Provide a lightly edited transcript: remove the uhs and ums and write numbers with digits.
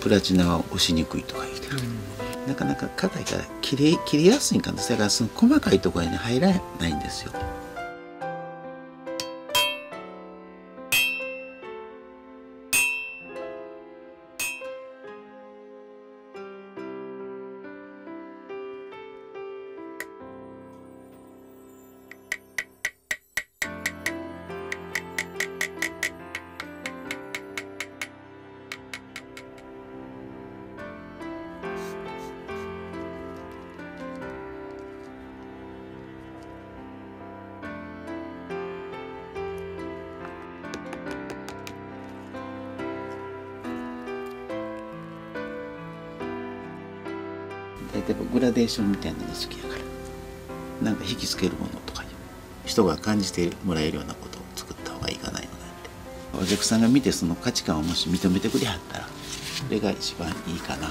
プラチナは押しにくいとか言うてる、なかなか硬いから切りやすいんかな。だからその細かいところに入らないんですよ。大体グラデーションみたいなのが好きやから、なんか引きつけるものとかに人が感じてもらえるようなことを作った方がいいかないのなんて、お客さんが見てその価値観をもし認めてくれはったらそれが一番いいかな。